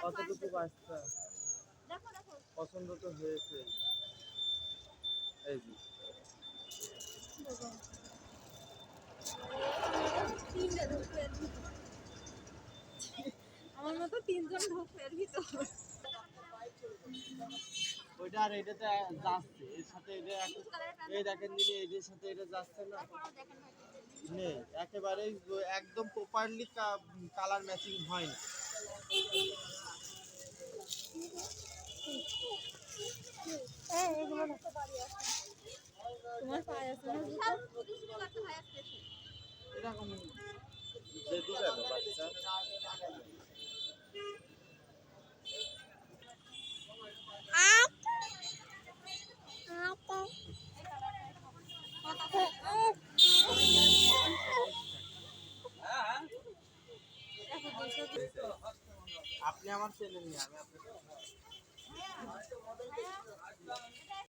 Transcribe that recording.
কতটুকু বাচ্চা পছন্দ তো হয়েছে। এই যে আমার মতো তিনজন ঢুকবে এর ভিতর। ওইটা আর এটাতে যাচ্ছে এর সাথে এটা এই দেখেন দিদি এদের সাথে এটা যাচ্ছে না নেই একেবারেই একদম প্রপারলি কালার ম্যাচিং হয় না। তোমার পায়ে আছে না এরকম যেহেতু গেল বাচ্চা আপনি আমার ছেলে নিয়ে আমি আপনার